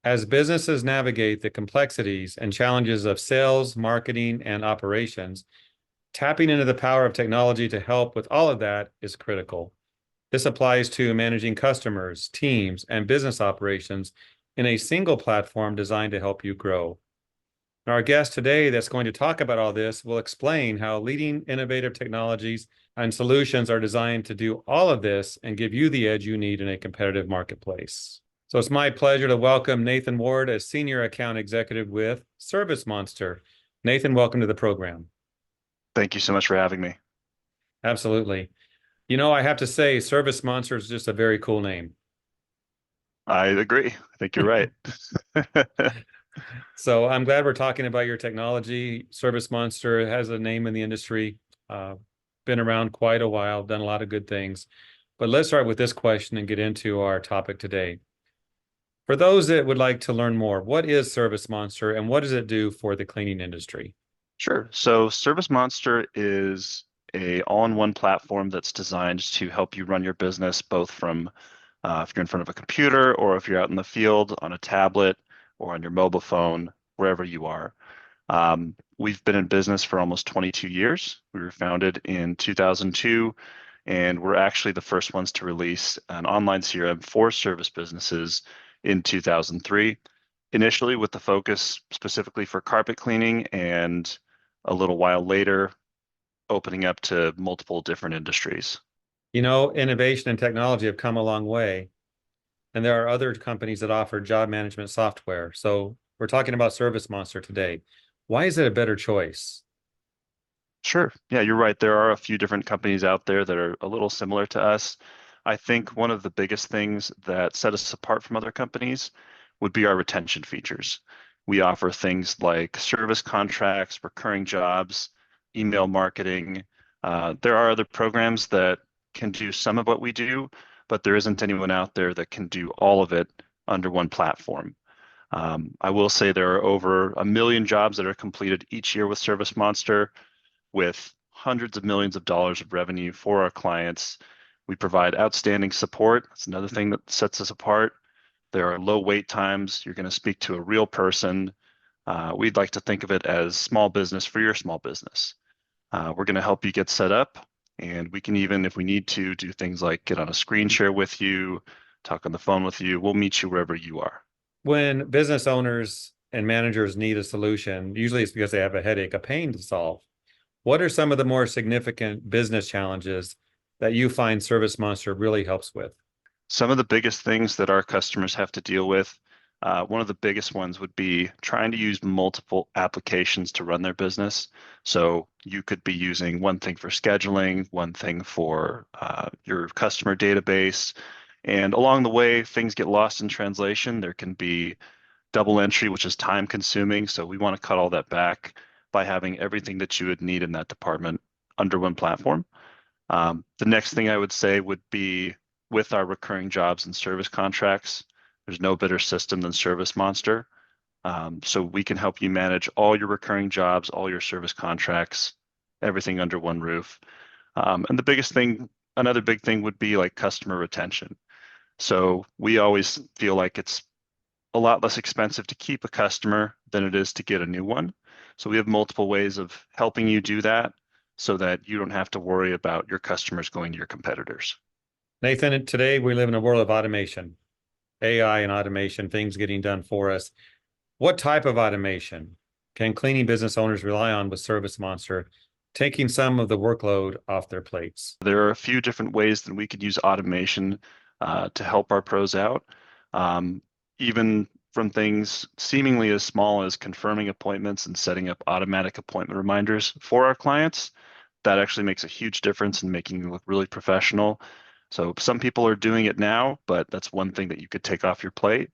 As businesses navigate the complexities and challenges of sales, marketing, and operations, tapping into the power of technology to help with all of that is critical. This applies to managing customers, teams, and business operations in a single platform designed to help you grow. Our guest today that's going to talk about all this will explain how leading innovative technologies and solutions are designed to do all of this and give you the edge you need in a competitive marketplace. So it's my pleasure to welcome Nathan Ward as Senior Account Executive with ServiceMonster. Nathan, welcome to the program. Thank you so much for having me. Absolutely. You know, I have to say, ServiceMonster is just a very cool name. I agree. I think you're right. So I'm glad we're talking about your technology. ServiceMonster has a name in the industry, been around quite a while, done a lot of good things. But let's start with this question and get into our topic today. For those that would like to learn more, what is ServiceMonster and what does it do for the cleaning industry? Sure. So ServiceMonster is a all-in-one platform that's designed to help you run your business both from if you're in front of a computer or if you're out in the field on a tablet or on your mobile phone, wherever you are. We've been in business for almost 22 years. We were founded in 2002, and we're actually the first ones to release an online CRM for service businesses in 2003, initially with the focus specifically for carpet cleaning, and a little while later, opening up to multiple different industries. You know, innovation and technology have come a long way, and there are other companies that offer job management software. So we're talking about ServiceMonster today. Why is it a better choice? Sure. Yeah, you're right. There are a few different companies out there that are a little similar to us. I think one of the biggest things that set us apart from other companies would be our retention features. We offer things like service contracts, recurring jobs, email marketing. There are other programs that can do some of what we do, but there isn't anyone out there that can do all of it under one platform. I will say there are over 1 million jobs that are completed each year with ServiceMonster, with hundreds of millions of dollars of revenue for our clients. We provide outstanding support. That's another thing that sets us apart. There are low wait times. You're going to speak to a real person. We'd like to think of it as small business for your small business. We're going to help you get set up, and we can even, if we need to, do things like get on a screen share with you, talk on the phone with you. We'll meet you wherever you are. When business owners and managers need a solution, usually it's because they have a headache, a pain to solve. What are some of the more significant business challenges that you find ServiceMonster really helps with? Some of the biggest things that our customers have to deal with, one of the biggest ones would be trying to use multiple applications to run their business. So you could be using one thing for scheduling, one thing for your customer database. And along the way, things get lost in translation. There can be double entry, which is time consuming. So we want to cut all that back by having everything that you would need in that department under one platform. The next thing I would say would be with our recurring jobs and service contracts. There's no better system than ServiceMonster. So we can help you manage all your recurring jobs, all your service contracts, everything under one roof. And the biggest thing, another big thing would be like customer retention. So we always feel like it's a lot less expensive to keep a customer than it is to get a new one. So we have multiple ways of helping you do that so that you don't have to worry about your customers going to your competitors. Nathan, today we live in a world of automation, AI and automation, things getting done for us. What type of automation can cleaning business owners rely on with ServiceMonster, taking some of the workload off their plates? There are a few different ways that we could use automation to help our pros out. Even from things seemingly as small as confirming appointments and setting up automatic appointment reminders for our clients, that actually makes a huge difference in making you look really professional. So some people are doing it now, but that's one thing that you could take off your plate.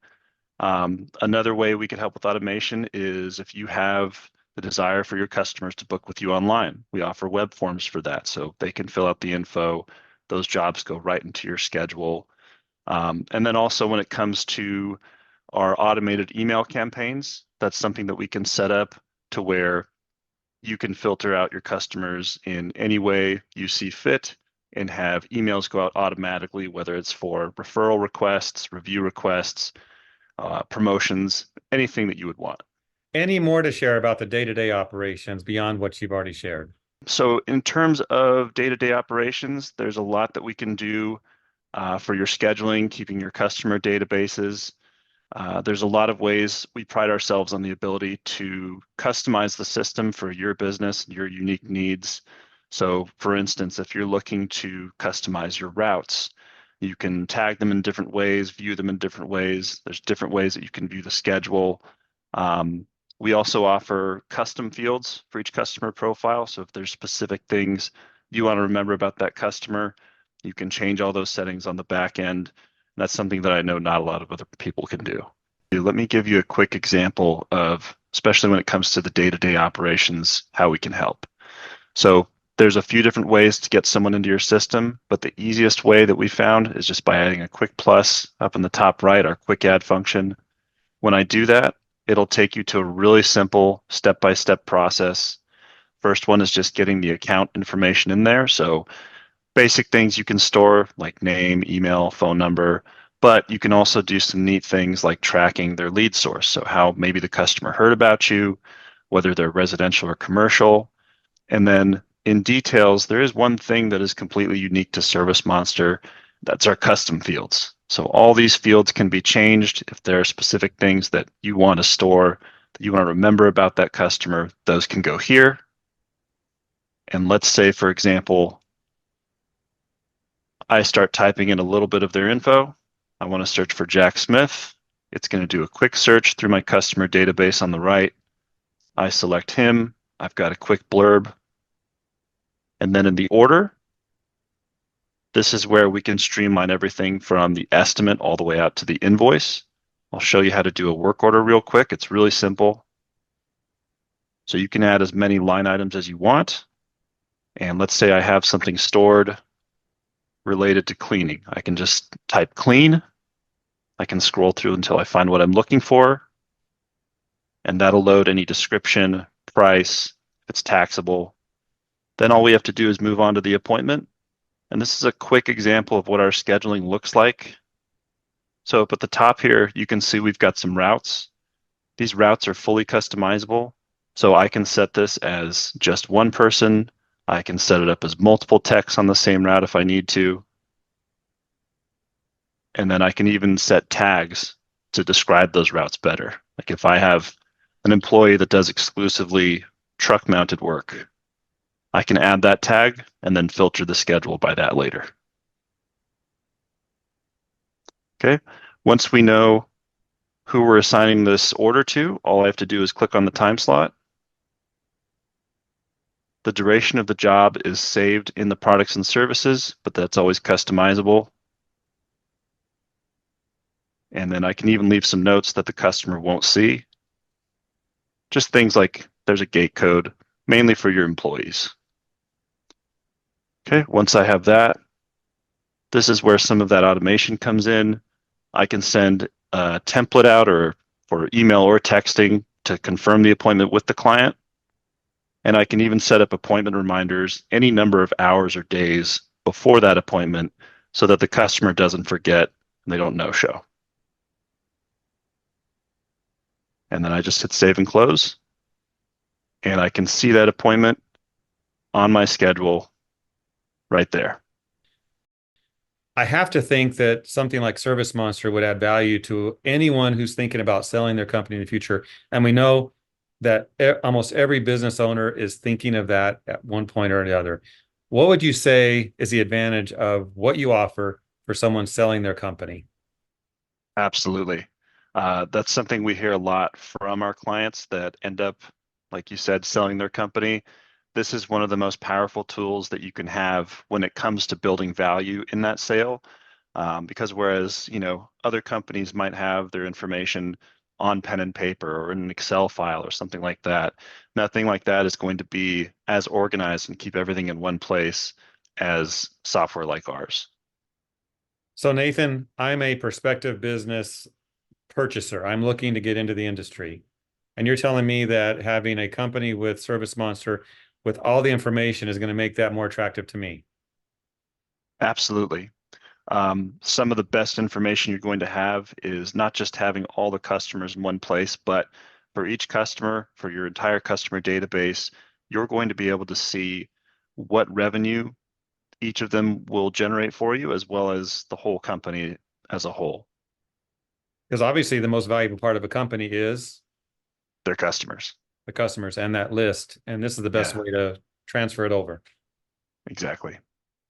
Another way we could help with automation is if you have the desire for your customers to book with you online. We offer web forms for that, so they can fill out the info. Those jobs go right into your schedule. And then also when it comes to our automated email campaigns, that's something that we can set up to where you can filter out your customers in any way you see fit and have emails go out automatically, whether it's for referral requests, review requests, promotions, anything that you would want. Any more to share about the day-to-day operations beyond what you've already shared? So in terms of day-to-day operations, there's a lot that we can do for your scheduling, keeping your customer databases. There's a lot of ways we pride ourselves on the ability to customize the system for your business, your unique needs. So for instance, if you're looking to customize your routes, you can tag them in different ways, view them in different ways. There's different ways that you can view the schedule. We also offer custom fields for each customer profile. So if there's specific things you want to remember about that customer, you can change all those settings on the back end. That's something that I know not a lot of other people can do. Let me give you a quick example of, especially when it comes to the day-to-day operations, how we can help. So there's a few different ways to get someone into your system, but the easiest way that we found is just by adding a quick plus up in the top right, our quick add function. When I do that, it'll take you to a really simple step-by-step process. First one is just getting the account information in there. So basic things you can store like name, email, phone number, but you can also do some neat things like tracking their lead source. So how maybe the customer heard about you, whether they're residential or commercial. And then in details, there is one thing that is completely unique to ServiceMonster. That's our custom fields. So all these fields can be changed. If there are specific things that you want to store, that you want to remember about that customer, those can go here. And let's say, for example, I start typing in a little bit of their info. I want to search for Jack Smith. It's going to do a quick search through my customer database on the right. I select him. I've got a quick blurb. And then in the order, this is where we can streamline everything from the estimate all the way out to the invoice. I'll show you how to do a work order real quick. It's really simple. So you can add as many line items as you want. And let's say I have something stored related to cleaning. I can just type clean. I can scroll through until I find what I'm looking for. And that'll load any description, price, if it's taxable. Then all we have to do is move on to the appointment. And this is a quick example of what our scheduling looks like. So up at the top here, you can see we've got some routes. These routes are fully customizable. So I can set this as just one person. I can set it up as multiple techs on the same route if I need to. And then I can even set tags to describe those routes better. Like if I have an employee that does exclusively truck mounted work, I can add that tag and then filter the schedule by that later. Okay, once we know who we're assigning this order to, all I have to do is click on the time slot. The duration of the job is saved in the products and services, but that's always customizable. And then I can even leave some notes that the customer won't see. Just things like there's a gate code, mainly for your employees. Okay, once I have that, this is where some of that automation comes in. I can send a template out or for email or texting to confirm the appointment with the client. And I can even set up appointment reminders any number of hours or days before that appointment so that the customer doesn't forget and they don't no-show. And then I just hit save and close. And I can see that appointment on my schedule right there. I have to think that something like ServiceMonster would add value to anyone who's thinking about selling their company in the future. And we know that almost every business owner is thinking of that at one point or another. What would you say is the advantage of what you offer for someone selling their company? Absolutely. That's something we hear a lot from our clients that end up, like you said, selling their company. This is one of the most powerful tools that you can have when it comes to building value in that sale. Because whereas, other companies might have their information on pen and paper or in an Excel file or something like that, nothing like that is going to be as organized and keep everything in one place as software like ours. So Nathan, I'm a prospective business purchaser. I'm looking to get into the industry. And you're telling me that having a company with ServiceMonster with all the information is going to make that more attractive to me. Absolutely. Some of the best information you're going to have is not just having all the customers in one place, but for each customer, for your entire customer database, you're going to be able to see what revenue each of them will generate for you, as well as the whole company as a whole, Because obviously the most valuable part of a company is their customers. the customers and that list. And this is the best Yeah, way to transfer it over. exactly.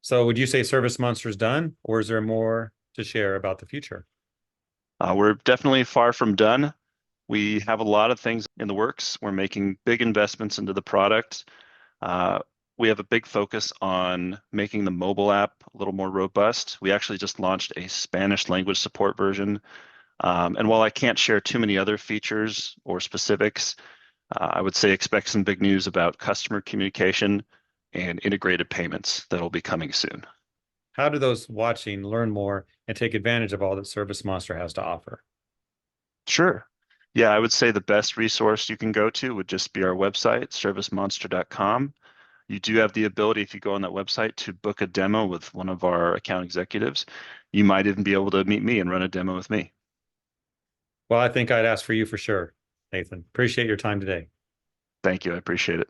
So would you say ServiceMonster is done, or is there more to share about the future? We're definitely far from done. We have a lot of things in the works. We're making big investments into the product. Uh, we have a big focus on making the mobile app a little more robust. We actually just launched a Spanish language support version. And while I can't share too many other features or specifics, I would say expect some big news about customer communication and integrated payments that'll be coming soon. How do those watching learn more and take advantage of all that ServiceMonster has to offer? Sure. Yeah, I would say the best resource you can go to would just be our website, servicemonster.com. You do have the ability, if you go on that website, to book a demo with one of our account executives. You might even be able to meet me and run a demo with me. Well, I think I'd ask for you for sure, Nathan. Appreciate your time today. Thank you. I appreciate it.